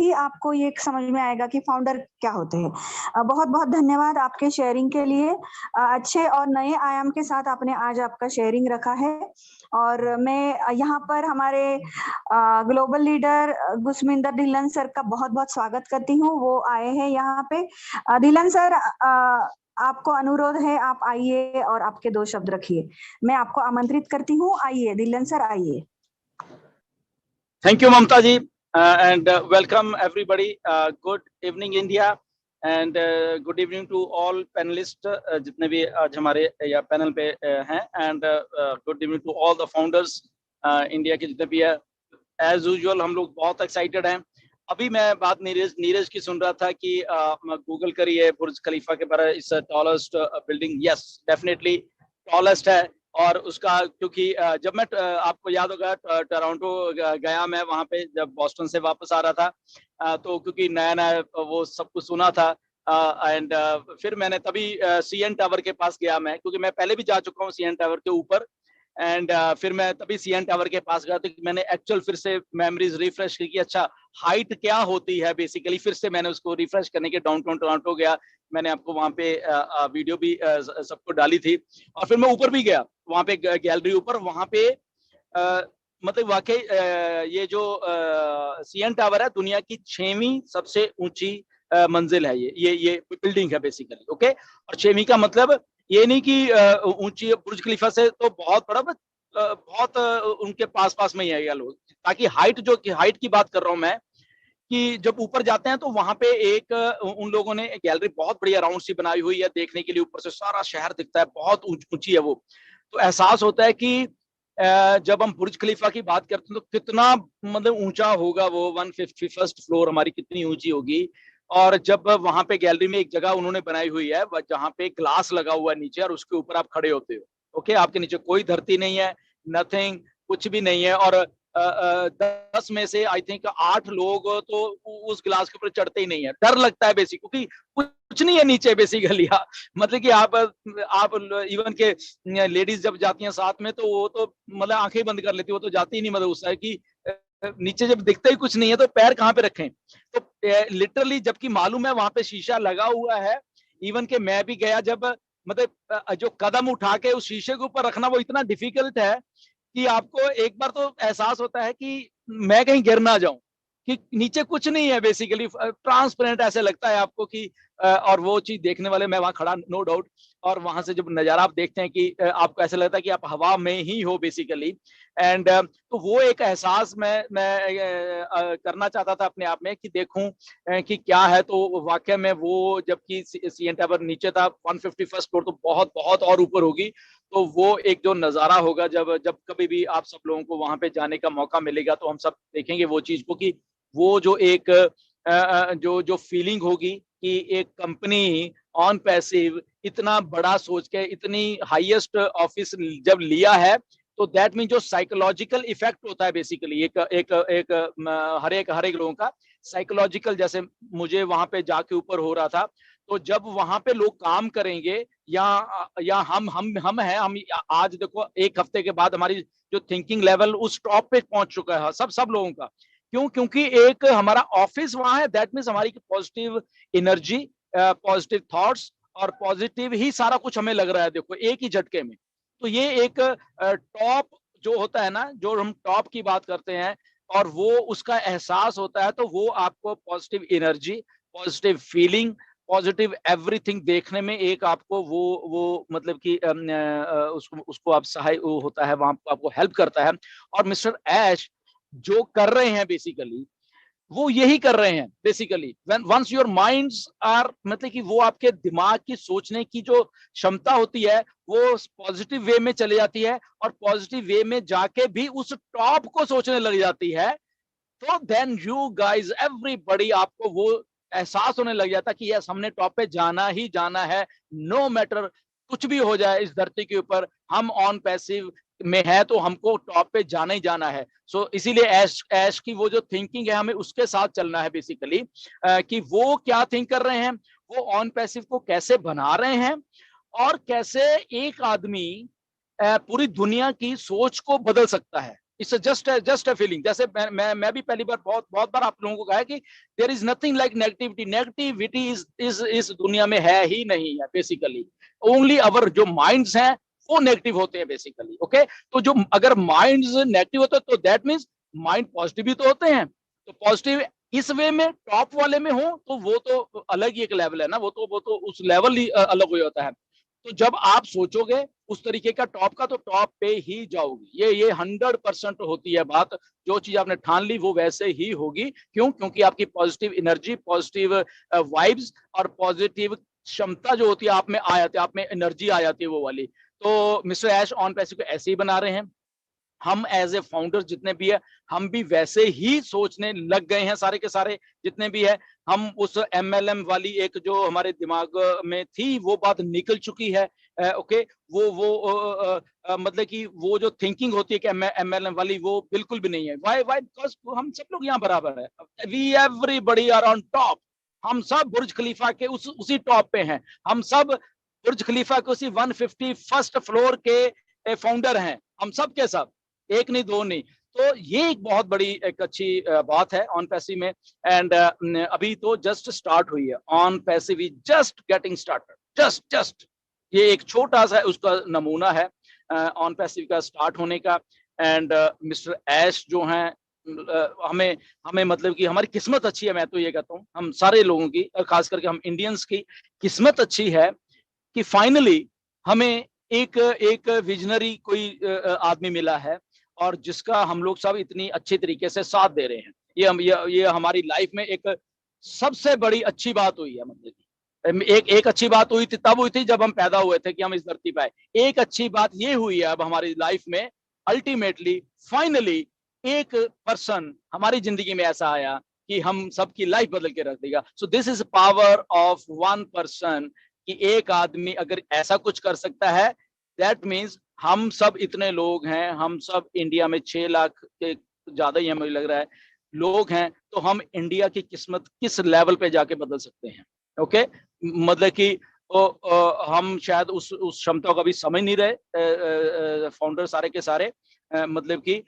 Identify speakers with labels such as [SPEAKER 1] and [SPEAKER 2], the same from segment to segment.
[SPEAKER 1] ही आपको ये समझ में आएगा कि फाउंडर क्या होते हैं। बहुत बहुत धन्यवाद आपके शेयरिंग के लिए। अच्छे और नए आयाम के साथ आपने आज आपका शेयरिंग रखा है और मैं यहाँ पर हमारे ग्लोबल लीडर गुसमिंदर ढिल्लन सर का बहुत बहुत स्वागत करती हूँ। वो आए हैं यहाँ पे। ढिल्लन सर, आपको अनुरोध है, आप आइए और आपके 2 शब्द रखिए। मैं आपको आमंत्रित करती हूँ, आइए ढिल्लन सर, आइए।
[SPEAKER 2] Thank you, Mamta ji, and welcome everybody. Good evening, India, and good evening to all panelists, जितने भी आज हमारे या पैनल पे हैं, and good evening to all the founders, India के जितने भी है। As usual, हम लोग बहुत excited हैं। अभी मैं बात नीरज की सुन रहा था कि गूगल करिए बुर्ज खलीफा के बारे, इस tallest building, yes definitely tallest है। और उसका क्योंकि जब मैं आपको याद होगा टोरंटो गया मैं, वहां पे जब बॉस्टन से वापस आ रहा था, तो क्योंकि नया नया वो सब कुछ सुना था, एंड फिर मैंने तभी सीएन टावर के पास गया मैं, क्योंकि मैं पहले भी जा चुका हूँ सीएन टावर के ऊपर, एंड फिर मैं तभी सीएन टावर के पास गया, तो मैंने एक्चुअल फिर से मेमोरीज रिफ्रेश की कि अच्छा हाइट क्या होती है बेसिकली। फिर से मैंने उसको रिफ्रेश करने के डाउनटाउन टोरंटो गया, मैंने आपको वहां पे वीडियो भी सबको डाली थी, और फिर मैं ऊपर भी गया, वहां पे गैलरी ऊपर, वहां पे मतलब वाकई ये जो सीएन टावर है दुनिया की 6वीं सबसे ऊंची मंजिल है। ये बिल्डिंग है बेसिकली, ओके। और 6वीं का मतलब ये नहीं कि ऊंची बुर्ज खलीफा से तो बहुत बड़ा, बहुत उनके पास पास में ही है लोग, ताकि हाइट की बात कर रहा हूं मैं, कि जब ऊपर जाते हैं तो वहां पे एक उन लोगों ने गैलरी बहुत बड़ी राउंड सी बनाई हुई है, देखने के लिए ऊपर से सारा शहर दिखता है, बहुत ऊंची है वो। तो एहसास होता है कि जब हम बुर्ज खलीफा की बात करते हैं तो कितना मतलब ऊंचा होगा वो, 151st फ्लोर हमारी कितनी ऊंची होगी। और जब वहां पे गैलरी में एक जगह उन्होंने बनाई हुई है जहां पे ग्लास लगा हुआ है नीचे, और उसके ऊपर आप खड़े होते हो, ओके। आपके नीचे कोई धरती नहीं है, नथिंग, कुछ भी नहीं है। और 10 में से आई थिंक 8 लोग तो उस गिलास के ऊपर चढ़ते ही नहीं है, डर लगता है बेसिक, क्योंकि कुछ नहीं है नीचे बेसिकली। मतलब कि आप इवन के लेडीज जब जाती हैं साथ में तो वो तो मतलब आंखें बंद कर लेती, वो तो जाती ही नहीं, मतलब उस कि नीचे जब दिखता ही कुछ नहीं है तो पैर कहाँ पे रखें। तो लिटरली जबकि मालूम है वहां पे शीशा लगा हुआ है, इवन के मैं भी गया जब, मतलब जो कदम उठा के उस शीशे के ऊपर रखना वो इतना डिफिकल्ट है कि आपको एक बार तो एहसास होता है कि मैं कहीं गिर ना जाऊं, कि नीचे कुछ नहीं है बेसिकली, ट्रांसपेरेंट ऐसे लगता है आपको कि और वो चीज देखने वाले, मैं वहां खड़ा नो डाउट, और वहां से जब नजारा आप देखते हैं कि आपको ऐसा लगता है कि आप हवा में ही हो बेसिकली। एंड तो वो एक एहसास मैं करना चाहता था अपने आप में कि देखूं कि क्या है। तो वाकई में वो जबकि सीएन टावर नीचे था 151st फ्लोर, तो बहुत बहुत और ऊपर होगी। तो वो एक जो नजारा होगा, जब जब कभी भी आप सब लोगों को वहां पे जाने का मौका मिलेगा तो हम सब देखेंगे वो चीज को, कि वो जो एक जो जो फीलिंग होगी कि एक कंपनी ऑन पैसिव इतना बड़ा सोच के इतनी हाईएस्ट ऑफिस जब लिया है, तो दैट मीन जो साइकोलॉजिकल इफेक्ट होता है बेसिकली एक एक एक हर एक लोगों का साइकोलॉजिकल, जैसे मुझे वहां पे जाके ऊपर हो रहा था, तो जब वहां पे लोग काम करेंगे या हम हैं, हम आज देखो एक हफ्ते के बाद हमारी जो थिंकिंग लेवल उस टॉप पे पहुंच चुका है सब लोगों का। क्यों? क्योंकि एक हमारा ऑफिस वहां है, दैट मीन्स हमारी पॉजिटिव एनर्जी, पॉजिटिव थॉट्स और पॉजिटिव ही सारा कुछ हमें लग रहा है, देखो एक ही झटके में। तो ये एक टॉप जो होता है ना, जो हम टॉप की बात करते हैं और वो उसका एहसास होता है, तो वो आपको positive energy, positive feeling, positive everything देखने में एक आपको वो मतलब कि उसको आप सहाय होता है, वहां आपको हेल्प करता है। और मिस्टर ऐश जो कर रहे हैं बेसिकली वो यही कर रहे हैं basically. Once your minds are, मतलब कि वो आपके दिमाग की सोचने की जो क्षमता होती है वो पॉजिटिव वे में चली जाती है, और पॉजिटिव वे में जाके भी उस टॉप को सोचने लग जाती है। तो देन यू गाइज एवरीबडी, आपको वो एहसास होने लग जाता कि यस हमने टॉप पे जाना ही जाना है, नो मैटर कुछ भी हो जाए इस धरती के ऊपर, हम ऑन पैसिव में है तो हमको टॉप पे जाना ही जाना है। सो इसीलिए ऐश की वो जो थिंकिंग है हमें उसके साथ चलना है बेसिकली, कि वो क्या थिंक कर रहे हैं, वो ऑन पैसिव को कैसे बना रहे हैं, और कैसे एक आदमी पूरी दुनिया की सोच को बदल सकता है। It's just a feeling. जैसे मैं भी पहली बार बहुत बार आप लोगों को कहा है कि there is nothing like negativity. Negativity इस दुनिया में है ही नहीं है बेसिकली। ओनली अवर जो माइंड्स हैं वो नेगेटिव होते हैं बेसिकली। ओके, तो जो अगर माइंड्स नेगेटिव होते हैं तो दैट मीन्स माइंड पॉजिटिव भी तो होते हैं। तो पॉजिटिव इस वे में टॉप वाले में हो तो वो तो अलग ही एक लेवल है ना, वो तो उस लेवल ही अलग हो जाता है। तो जब आप सोचोगे उस तरीके का टॉप का, तो टॉप पे ही जाओगी। ये 100% होती है बात। जो चीज आपने ठान ली वो वैसे ही होगी। क्यों? क्योंकि आपकी पॉजिटिव एनर्जी, पॉजिटिव वाइब्स और पॉजिटिव क्षमता जो होती है आप में आ जाती है, आप में एनर्जी आ जाती है वो वाली। तो मिस्टर ऐश ऑन पैसिव को ऐसे ही बना रहे हैं। हम एज ए फाउंडर जितने भी है, हम भी वैसे ही सोचने लग गए हैं सारे के सारे जितने भी है। हम उस एमएलएम वाली एक जो हमारे दिमाग में थी वो बात निकल चुकी है। ओके, मतलब कि वो जो थिंकिंग होती है कि एमएलएम वाली, वो बिल्कुल भी नहीं है। वाई बिकॉज हम सब लोग यहाँ बराबर है। We everybody are on top. हम सब बुर्ज खलीफा के उसी टॉप पे हैं। हम सब बुर्ज खलीफा के उसी 151st फ्लोर के फाउंडर हैं। हम सब के सब, एक नहीं दो नहीं। तो ये एक बहुत बड़ी एक अच्छी बात है ऑन पैसिव में। एंड अभी तो जस्ट स्टार्ट हुई है on passive, just getting started. Just ये एक छोटा सा उसका नमूना है ऑन पैसिव का स्टार्ट होने का। एंड मिस्टर ऐश जो हैं, हमें मतलब कि हमारी किस्मत अच्छी है। मैं तो ये कहता हूँ हम सारे लोगों की, खास करके हम इंडियंस की किस्मत अच्छी है कि फाइनली हमें एक विजनरी कोई आदमी मिला है और जिसका हम लोग सब इतनी अच्छे तरीके से साथ दे रहे हैं। ये हमारी लाइफ में एक सबसे बड़ी अच्छी बात हुई है। मतलब एक अच्छी बात हुई थी तब हुई थी जब हम पैदा हुए थे कि हम इस धरती पे आए। एक अच्छी बात ये हुई है अब हमारी लाइफ में, अल्टीमेटली फाइनली एक पर्सन हमारी जिंदगी में ऐसा आया कि हम सबकी लाइफ बदल के रख देगा। So this is power of one person, कि एक आदमी अगर ऐसा कुछ कर सकता है, दैट मीन्स हम सब इतने लोग हैं, हम सब इंडिया में 6 लाख के ज्यादा ही हमें लग रहा है लोग हैं, तो हम इंडिया की किस्मत किस लेवल पे जाके बदल सकते हैं। ओके, मतलब कि हम शायद उस क्षमता को अभी समझ नहीं रहे फाउंडर सारे के सारे। मतलब कि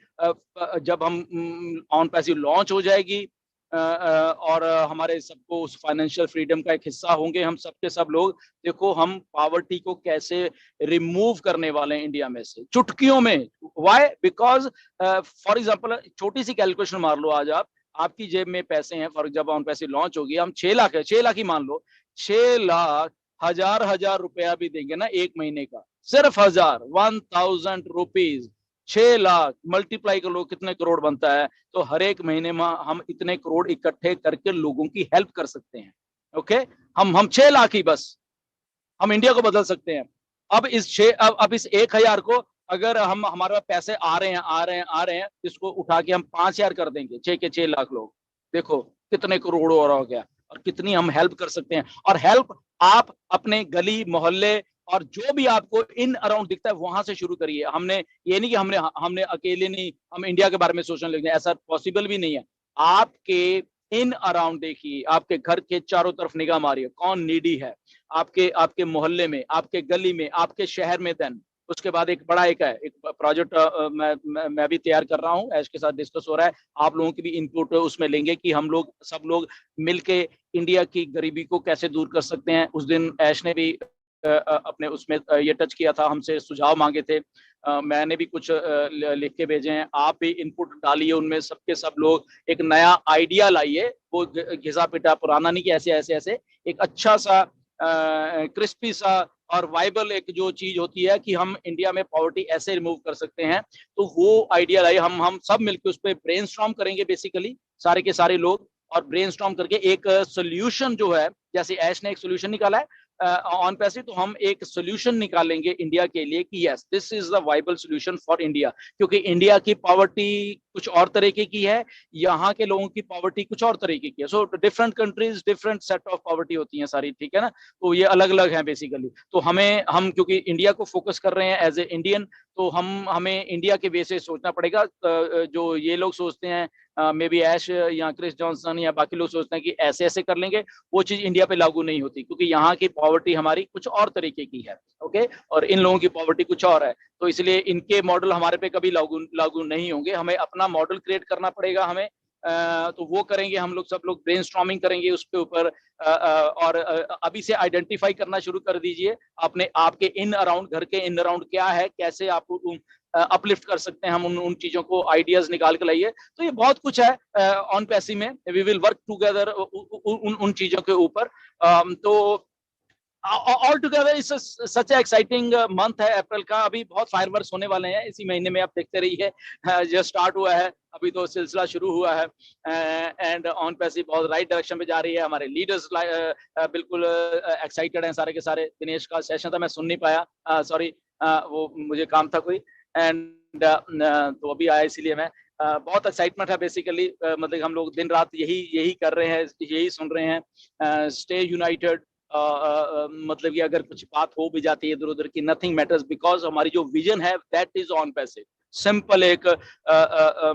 [SPEAKER 2] जब हम ऑन पैसिव लॉन्च हो जाएगी और हमारे सबको उस फाइनेंशियल फ्रीडम का एक हिस्सा होंगे हम सब के सब लोग। देखो हम पॉवर्टी को कैसे रिमूव करने वाले हैं इंडिया में से चुटकियों में। व्हाई? बिकॉज फॉर एग्जांपल छोटी सी कैलकुलेशन मार लो, आज आपकी जेब में पैसे हैं, फॉर जब ऑन पैसे लॉन्च होगी, हम 6 लाख है, 6 लाख ही मान लो, 6 लाख हजार रुपया भी देंगे ना एक महीने का, सिर्फ 1000 रुपीज, 6 लाख मल्टीप्लाई कर लो कितने करोड़ बनता है। तो हर एक महीने में हम इतने करोड़ इकट्ठे करके लोगों की हेल्प कर सकते हैं। ओके, हम 6 लाख ही बस हम इंडिया को बदल सकते हैं। अब इस 1000 को अगर हम हमारे पास पैसे आ रहे हैं, इसको उठा के हम 5000 कर देंगे, 6 के 6 लाख लोग, देखो कितने करोड़ हो गया और कितनी हम हेल्प कर सकते हैं। और हेल्प आप अपने गली मोहल्ले और जो भी आपको इन अराउंड दिखता है वहां से शुरू करिए। हमने ये नहीं कि हमने अकेले नहीं हम इंडिया के बारे में सोचने लगे, ऐसा पॉसिबल भी नहीं है। आपके इन अराउंड देखिए, आपके घर के चारों तरफ निगाह मारिए, कौन नीडी है आपके मोहल्ले में, आपके गली में, आपके शहर में। देन उसके बाद एक बड़ा एक प्रोजेक्ट मैं भी तैयार कर रहा हूँ, ऐश के साथ डिस्कस हो रहा है। आप लोगों की भी इनपुट उसमें लेंगे कि हम लोग सब लोग मिलके इंडिया की गरीबी को कैसे दूर कर सकते हैं। उस दिन ऐश ने भी अपने उसमें ये टच किया था, हमसे सुझाव मांगे थे, मैंने भी कुछ लिख के भेजे हैं। आप भी इनपुट डालिए उनमें, सबके सब लोग एक नया आइडिया लाइए, वो घिसा पिटा पुराना नहीं कि ऐसे एक अच्छा सा क्रिस्पी सा और वाइबल एक जो चीज होती है कि हम इंडिया में पॉवर्टी ऐसे रिमूव कर सकते हैं। तो वो आइडिया लाइए, हम सब मिलकर उस पर ब्रेनस्टॉर्म करेंगे बेसिकली सारे के सारे लोग, और ब्रेनस्टॉर्म करके एक सोल्यूशन जो है, जैसे ऐश ने एक सोल्यूशन निकाला है ऑन पैसिव, तो हम एक सोल्यूशन निकालेंगे इंडिया के लिए कि yes this is the viable solution for India. क्योंकि इंडिया की पॉवर्टी कुछ और तरीके की है, यहाँ के लोगों की पॉवर्टी कुछ और तरीके की है। So different countries different set of poverty होती है सारी, ठीक है ना। तो ये अलग अलग है बेसिकली। तो हम क्योंकि इंडिया को फोकस कर रहे हैं एज ए इंडियन, तो हमें इंडिया के वे से सोचना पड़ेगा। जो ये लोग सोचते हैं, मे बी ऐश या क्रिस जॉनसन या बाकी लोग सोचते हैं कि ऐसे ऐसे कर लेंगे, वो चीज इंडिया पे लागू नहीं होती, क्योंकि यहाँ की पॉवर्टी हमारी कुछ और तरीके की है। ओके, और इन लोगों की पॉवर्टी कुछ और है, तो इसलिए इनके मॉडल हमारे पे कभी लागू नहीं होंगे। हमें अपना मॉडल क्रिएट करना पड़ेगा हमें। तो वो करेंगे हम लोग, सब लोग ब्रेनस्टॉर्मिंग करेंगे उसके ऊपर। और अभी से आइडेंटिफाई करना शुरू कर दीजिए अपने आपके इन अराउंड, घर के इन अराउंड क्या है, कैसे आपको अपलिफ्ट कर सकते हैं हम उन चीजों को, आइडियाज निकाल के लाइए। तो ये बहुत कुछ है ऑन पैसी में, वी विल वर्क टुगेदर उन चीजों के ऊपर। तो all together it's such exciting month है अप्रैल का। अभी बहुत फायरवर्क्स होने वाले हैं इसी महीने में, आप देखते रहिए। जो स्टार्ट हुआ है अभी तो सिलसिला शुरू हुआ है, एंड ऑन पैसी बहुत राइट डायरेक्शन में जा रही है। हमारे लीडर्स बिल्कुल एक्साइटेड हैं सारे के सारे। दिनेश का सेशन था, मैं सुन नहीं पाया, सॉरी, वो मुझे काम था कोई, एंड तो अभी आया, इसीलिए मैं बहुत एक्साइटमेंट है बेसिकली। मतलब हम लोग दिन रात यही कर रहे हैं, यही सुन रहे हैं। स्टे यूनाइटेड, मतलब कि अगर कुछ बात हो भी जाती है इधर उधर की, नथिंग मैटर्स, बिकॉज हमारी जो विजन है दैट इज ऑन पैसे। सिंपल एक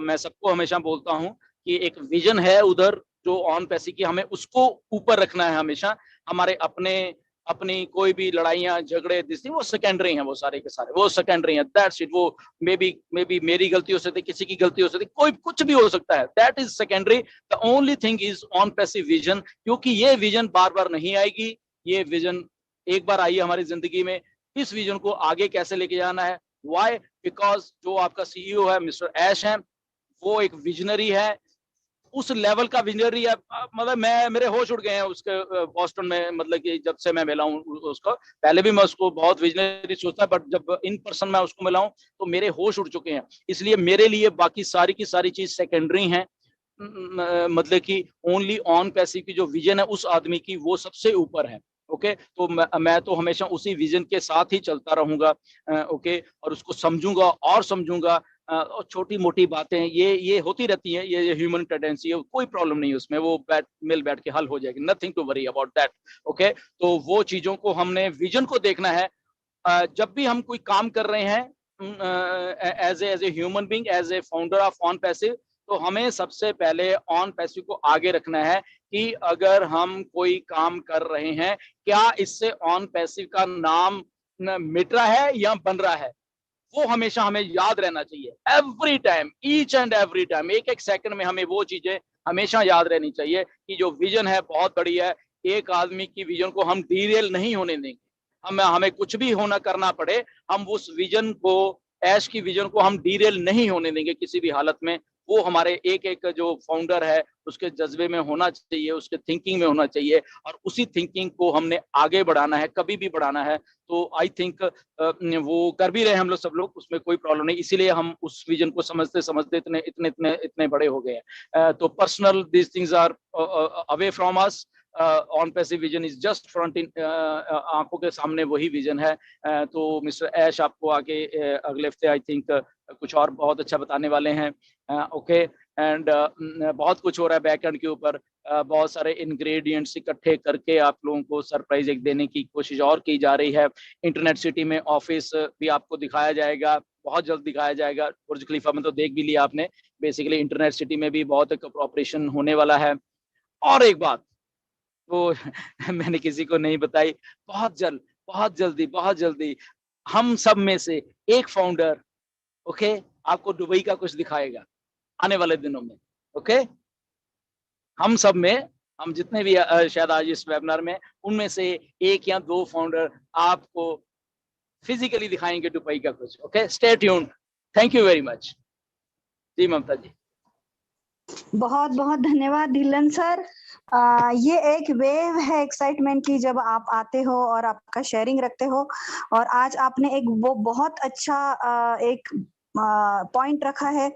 [SPEAKER 2] मैं सबको हमेशा बोलता हूं कि एक विजन है उधर जो ऑन पैसे की, हमें उसको ऊपर रखना है हमेशा। हमारे अपनी कोई भी लड़ाइयां झगड़े दिसती, वो सेकेंडरी हैं, वो सारे के सारे वो सेकेंडरी हैं, दैट्स इट। वो मे बी मेरी गलती हो सकती है, किसी की गलती हो सकती है, कोई कुछ भी हो सकता है, that is secondary. The only thing is on passive vision, क्योंकि ये विजन बार बार नहीं आएगी। ये विजन एक बार आई है हमारी जिंदगी में, इस विजन को आगे कैसे लेके जाना है। वाई? बिकॉज जो आपका सीईओ है मिस्टर ऐश है, वो एक विजनरी है, उस लेवल का विजनरी है। मतलब मेरे होश उड़ गए हैं उसके बॉस्टन में, मतलब कि जब से मैं मिला हूँ उसको। पहले भी मैं उसको बहुत विजनरी सोचता, बट जब इन पर्सन मैं उसको मिला हूँ तो मेरे होश उड़ चुके हैं। इसलिए मेरे लिए बाकी सारी की सारी चीज सेकेंडरी है। मतलब कि ओनली ऑन पैसिव की जो विजन है उस आदमी की, वो सबसे ऊपर है। ओके, तो मैं तो हमेशा उसी विजन के साथ ही चलता रहूंगा। ओके, और उसको समझूंगा और समझूंगा। और छोटी मोटी बातें ये होती रहती हैं, ये ह्यूमन टेंडेंसी है, कोई प्रॉब्लम नहीं है उसमें, वो मिल बैठ के हल हो जाएगी, nothing to worry about that. Okay, तो वो चीजों को हमने विजन को देखना है। जब भी हम कोई काम कर रहे हैं as a human being, as a founder of Onpassive, तो हमें सबसे पहले ऑन पैसिव को आगे रखना है कि अगर हम कोई काम कर रहे हैं, क्या इससे ऑन पैसिव का नाम मिट रहा है या बन रहा है, वो हमेशा हमें याद रहना चाहिए। Every time, each and every time, एक एक सेकंड में हमें वो चीजें हमेशा याद रहनी चाहिए कि जो विजन है बहुत बड़ी है। एक आदमी की विजन को हम डीरेल नहीं होने देंगे। हमें कुछ भी होना करना पड़े, हम उस विजन को, ऐश की विजन को हम डीरेल नहीं होने देंगे किसी भी हालत में। वो हमारे एक एक जो फाउंडर है उसके जज्बे में होना चाहिए, उसके थिंकिंग में होना चाहिए, और उसी थिंकिंग को हमने आगे बढ़ाना है, कभी भी बढ़ाना है। तो आई थिंक वो कर भी रहे हम लोग, सब लोग, उसमें कोई प्रॉब्लम नहीं। इसीलिए हम उस विजन को समझते समझते इतने इतने इतने इतने बड़े हो गए हैं। तो personal this things are away from us. Onpassive vision is just front in, आंखों के सामने वही विजन है। तो मिस्टर ऐश आपको आगे अगले हफ्ते आई थिंक कुछ और बहुत अच्छा बताने वाले हैं। ओके, एंड बहुत कुछ हो रहा है बैक एंड के ऊपर। बहुत सारे इंग्रेडिएंट्स इकट्ठे करके आप लोगों को सरप्राइज एक देने की कोशिश और की जा रही है। इंटरनेट सिटी में ऑफिस भी आपको दिखाया जाएगा, बहुत जल्द दिखाया जाएगा। बुर्ज खलीफा में तो देख भी लिया आपने। बेसिकली इंटरनेट सिटी में भी बहुत एक ऑपरेशन होने वाला है। और एक बात वो मैंने किसी को नहीं बताई, बहुत जल्दी हम सब में से एक फाउंडर, ओके, आपको दुबई का कुछ दिखाएगा आने वाले दिनों में। ओके, हम सब में, हम जितने भी शायद आज इस वेबिनार में, उनमें से एक या दो फाउंडर आपको फिजिकली दिखाएंगे दुबई का कुछ। Okay, stay tuned. Thank you very much. जी ममता जी,
[SPEAKER 1] बहुत बहुत धन्यवाद ढिल्लन सर। ये एक वेव है एक्साइटमेंट की जब आप आते हो और आपका शेयरिंग रखते हो। और आज आपने एक वो बहुत अच्छा एक पॉइंट रखा है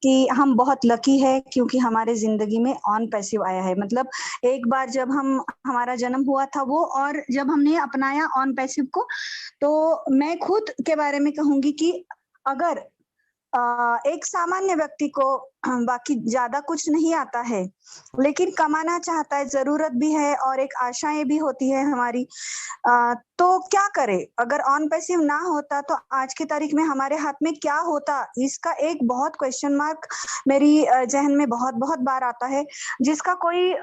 [SPEAKER 1] कि हम बहुत लकी है क्योंकि हमारे जिंदगी में ऑन पैसिव आया है। मतलब एक बार जब हमारा जन्म हुआ था वो, और जब हमने अपनाया ऑन पैसिव को, तो मैं खुद के बारे में कहूंगी कि अगर एक सामान्य व्यक्ति को बाकी ज्यादा कुछ नहीं आता है, लेकिन कमाना चाहता है, जरूरत भी है और एक आशाएं भी होती है हमारी। तो क्या करे? अगर ऑन पैसिव ना होता तो आज की तारीख में हमारे हाथ में क्या होता? इसका एक बहुत क्वेश्चन मार्क मेरी जहन में बहुत बहुत बार आता है, जिसका कोई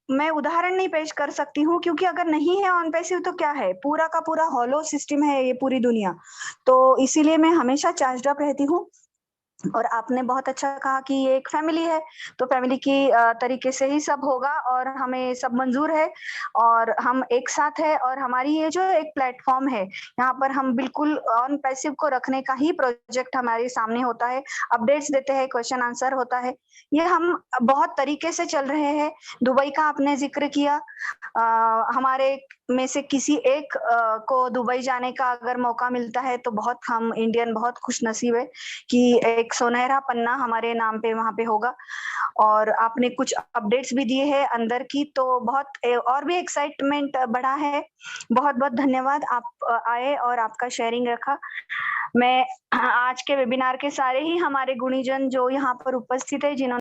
[SPEAKER 1] मैं उदाहरण नहीं पेश कर सकती हूँ, क्योंकि अगर नहीं है ऑन पैसिव तो क्या है? पूरा का पूरा हॉलो सिस्टम है ये पूरी दुनिया। तो इसीलिए मैं हमेशा चार्ज्ड अप रहती हूँ। और आपने बहुत अच्छा कहा कि ये एक फैमिली है, तो फैमिली की तरीके से ही सब होगा और हमें सब मंजूर है और हम एक साथ है और हमारी ये जो एक प्लेटफॉर्म है, यहाँ पर हम बिल्कुल ऑन पैसिव को रखने का ही प्रोजेक्ट हमारे सामने होता है, अपडेट्स देते हैं, क्वेश्चन आंसर होता है। ये हम बहुत तरीके से चल रहे हैं। दुबई का आपने जिक्र किया, हमारे में से किसी एक को दुबई जाने का अगर मौका मिलता है तो बहुत हम इंडियन बहुत खुशनसीब है कि एक सुनहरा पन्ना हमारे नाम पे वहां पे होगा। और आपने कुछ अपडेट्स भी दिए हैं अंदर की, तो बहुत और भी एक्साइटमेंट बढ़ा है। बहुत बहुत धन्यवाद, आप आए और आपका शेयरिंग रखा। मैं आज के वेबिनार के सारे ही हमारे गुणीजन जो यहाँ पर उपस्थित है, जिन्होंने